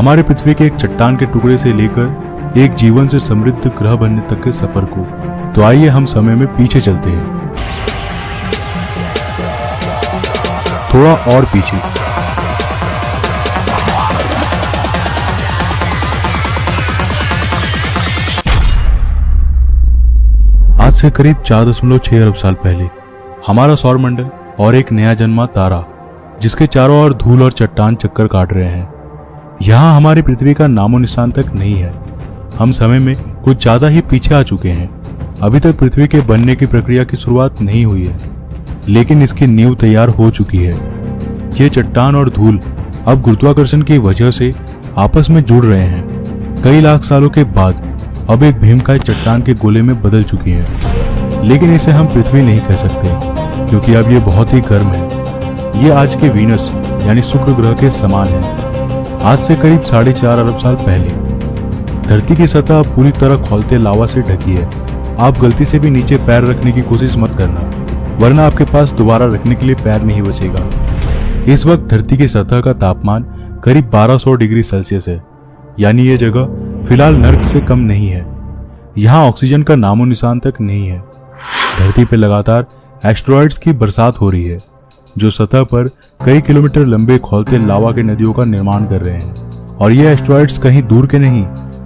हमारे पृथ्वी के एक चट्टान के टुकड़े से लेकर एक जीवन से समृद्ध ग्रह बनने तक के सफर को। तो आइए हम समय में पीछे चलते हैं, थोड़ा और पीछे। आज से करीब 4.6 अरब साल पहले हमारा सौरमंडल और एक नया जन्मा तारा, जिसके चारों ओर धूल और चट्टान चक्कर काट रहे हैं। यहाँ हमारी पृथ्वी का नामो निशान तक नहीं है। हम समय में कुछ ज्यादा ही पीछे आ चुके हैं। अभी तक पृथ्वी के बनने की प्रक्रिया की शुरुआत नहीं हुई है, लेकिन इसकी नींव तैयार हो चुकी है। ये चट्टान और धूल अब गुरुत्वाकर्षण की वजह से आपस में जुड़ रहे हैं। कई लाख सालों के बाद अब एक भीमकाय चट्टान के गोले में बदल चुकी है, लेकिन इसे हम पृथ्वी नहीं कह सकते, क्योंकि अब ये बहुत ही गर्म है। ये आज के वीनस यानी शुक्र ग्रह के समान है। आज से करीब 4.5 अरब साल पहले धरती की सतह पूरी तरह खौलते लावा से ढकी है। आप गलती से भी नीचे पैर रखने की कोशिश मत करना, वरना आपके पास दोबारा रखने के लिए पैर नहीं बचेगा। इस वक्त धरती की सतह का तापमान करीब 1200 डिग्री सेल्सियस है, यानी ये जगह फिलहाल नर्क से कम नहीं है। यहाँ ऑक्सीजन का नामो निशान तक नहीं है। धरती पर लगातार एस्टेरॉइड्स की बरसात हो रही है, जो सतह पर कई किलोमीटर लंबे खौलते लावा के नदियों का निर्माण कर रहे हैं। और ये एस्टेरॉइड्स कहीं दूर के नहीं,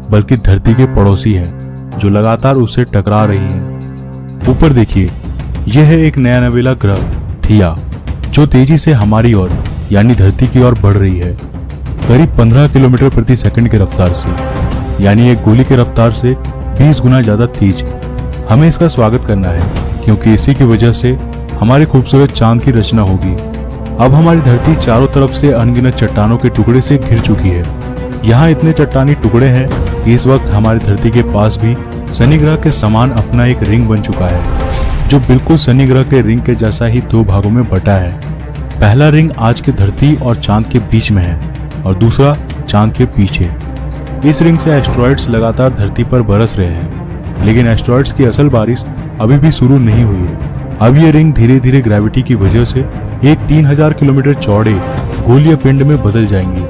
बल्कि धरती के पड़ोसी हैं, जो लगातार उससे टकरा रही हैं। ऊपर देखिए, यह है एक नया नवेला ग्रह थिया, जो तेजी से हमारी ओर यानी धरती की ओर बढ़ रही है, करीब 15 किलोमीटर प्रति सेकंड की रफ्तार से, यानी एक गोली की रफ्तार से 20 गुना ज्यादा तेज। हमें इसका स्वागत करना है, क्योंकि इसी की वजह से हमारे खूबसूरत चांद की रचना होगी। अब हमारी धरती चारों तरफ से अनगिनत चट्टानों के टुकड़े से घिर चुकी है। यहाँ इतने चट्टानी टुकड़े हैं कि इस वक्त हमारी धरती के पास भी शनि ग्रह के समान अपना एक रिंग बन चुका है, जो बिल्कुल शनि ग्रह के रिंग के जैसा ही 2 भागों में बटा है। पहला रिंग आज के धरती और चांद के बीच में है, और दूसरा चांद के पीछे। इस रिंग से एस्टेरॉइड्स लगातार धरती पर बरस रहे हैं, लेकिन एस्टेरॉइड्स की असल बारिश अभी भी शुरू नहीं हुई है। अब ये रिंग धीरे धीरे ग्रेविटी की वजह से एक 3000 किलोमीटर चौड़े गोलीय पिंड में बदल जाएंगे।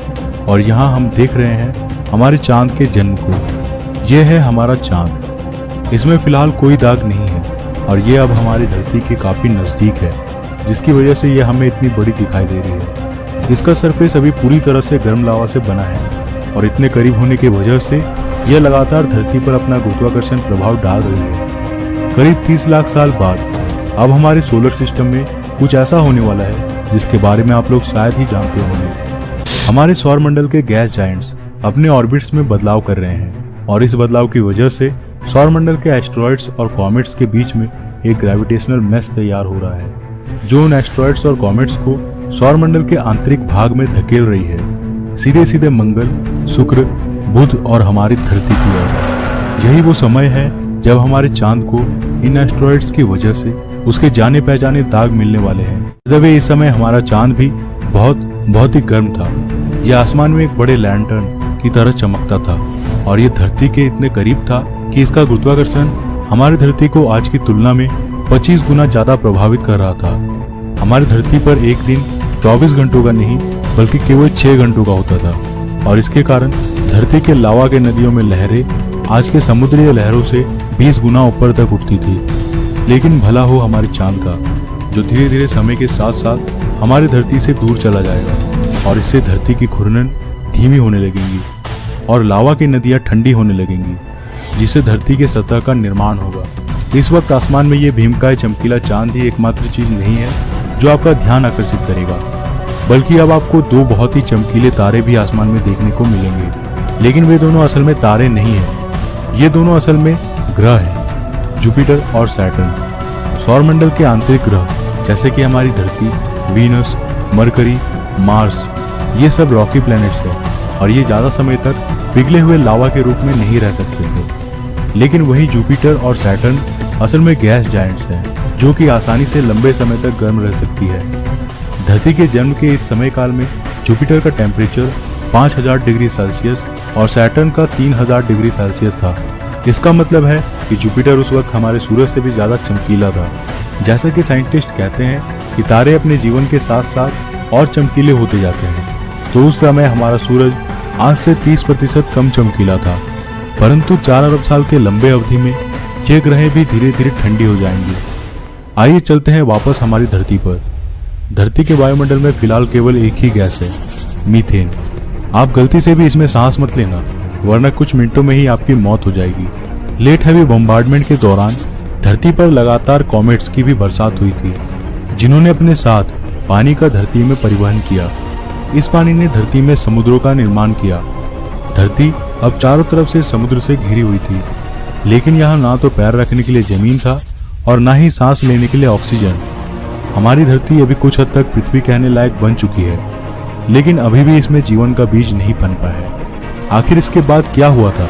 और यहाँ हम देख रहे हैं हमारे चांद के जन्म को। यह है हमारा चांद। इसमें फिलहाल कोई दाग नहीं है, और ये अब हमारी धरती के काफी नजदीक है, जिसकी वजह से यह हमें इतनी बड़ी दिखाई दे रही है। इसका सरफेस अभी पूरी तरह से गर्म लावा से बना है, और इतने करीब होने की वजह से यह लगातार धरती पर अपना गुरुत्वाकर्षण प्रभाव डाल रही है। करीब 30 लाख साल बाद अब हमारे सोलर सिस्टम में कुछ ऐसा होने वाला है जिसके बारे में आप लोग शायद ही जानते होंगे। हमारे सौरमंडल के गैस जायंट्स अपने ऑर्बिट्स में बदलाव कर रहे हैं, और इस बदलाव की वजह से सौरमंडल के एस्टेरॉइड्स और कॉमेट्स के बीच में एक ग्रेविटेशनल मेश तैयार हो रहा है, जो उन एस्टेरॉइड्स और कॉमेट्स को सौरमंडल के आंतरिक भाग में धकेल रही है, सीधे सीधे मंगल, शुक्र, बुध और हमारी धरती की ओर। यही वो समय है जब हमारे चांद को इन एस्टेरॉइड्स की वजह से उसके जाने पहचाने दाग मिलने वाले हैं। जब इस समय हमारा चांद भी बहुत ही गर्म था। यह आसमान में एक बड़े लैंटर्न की तरह चमकता था, और यह धरती के इतने करीब था कि इसका गुरुत्वाकर्षण हमारी धरती को आज की तुलना में 25 गुना ज्यादा प्रभावित कर रहा था। हमारी धरती पर एक दिन 24 घंटों का नहीं, बल्कि केवल 6 घंटों का होता था, और इसके कारण धरती के लावा के नदियों में लहरें आज के समुद्री लहरों से 20 गुना ऊपर तक उठती थी। लेकिन भला हो हमारे चांद का, जो धीरे धीरे समय के साथ साथ हमारी धरती से दूर चला जाएगा, और इससे धरती की घूर्णन धीमी होने लगेंगी और लावा की नदियां ठंडी होने लगेंगी, जिससे धरती के सतह का निर्माण होगा। इस वक्त आसमान में ये भीमकाय चमकीला चांद ही एकमात्र चीज नहीं है जो आपका ध्यान आकर्षित करेगा, बल्कि अब आपको 2 बहुत ही चमकीले तारे भी आसमान में देखने को मिलेंगे। लेकिन वे दोनों असल में तारे नहीं है, ये दोनों असल में ग्रह हैं, जुपिटर और सैटर्न। सौरमंडल के आंतरिक ग्रह जैसे कि हमारी धरती, वीनस, मरकरी, मार्स, ये सब रॉकी प्लैनेट्स हैं, और ये ज्यादा समय तक पिघले हुए लावा के रूप में नहीं रह सकते थे। लेकिन वही जुपिटर और सैटर्न असल में गैस जायंट्स हैं, जो कि आसानी से लंबे समय तक गर्म रह सकती है। धरती के जन्म के इस समय काल में जुपिटर का टेम्परेचर 5000 डिग्री सेल्सियस और सैटर्न का 3000 डिग्री सेल्सियस था। इसका मतलब है कि जुपिटर उस वक्त हमारे सूरज से भी ज्यादा चमकीला था। जैसा कि साइंटिस्ट कहते हैं कि तारे अपने जीवन के साथ साथ और चमकीले होते जाते हैं, तो उस समय हमारा सूरज आज से 30% कम चमकीला था, परंतु 4 अरब साल के लंबे अवधि में ये ग्रह भी धीरे धीरे ठंडी हो जाएंगी। आइए चलते हैं वापस हमारी धरती पर। धरती के वायुमंडल में फिलहाल केवल एक ही गैस है, मीथेन। आप गलती से भी इसमें सांस मत लेना, वरना कुछ मिनटों में ही आपकी मौत हो जाएगी। लेट हैवी बम्बार्डमेंट के दौरान धरती पर लगातार कॉमेट्स की भी बरसात हुई थी, जिन्होंने अपने साथ पानी का धरती में परिवहन किया। इस पानी ने धरती में समुद्रों का निर्माण किया। धरती अब चारों तरफ से समुद्र से घिरी हुई थी, लेकिन यहाँ ना तो पैर रखने के लिए जमीन था और ना ही सांस लेने के लिए ऑक्सीजन। हमारी धरती अभी कुछ हद तक पृथ्वी कहने लायक बन चुकी है, लेकिन अभी भी इसमें जीवन का बीज नहीं पनपा है। आखिर इसके बाद क्या हुआ था?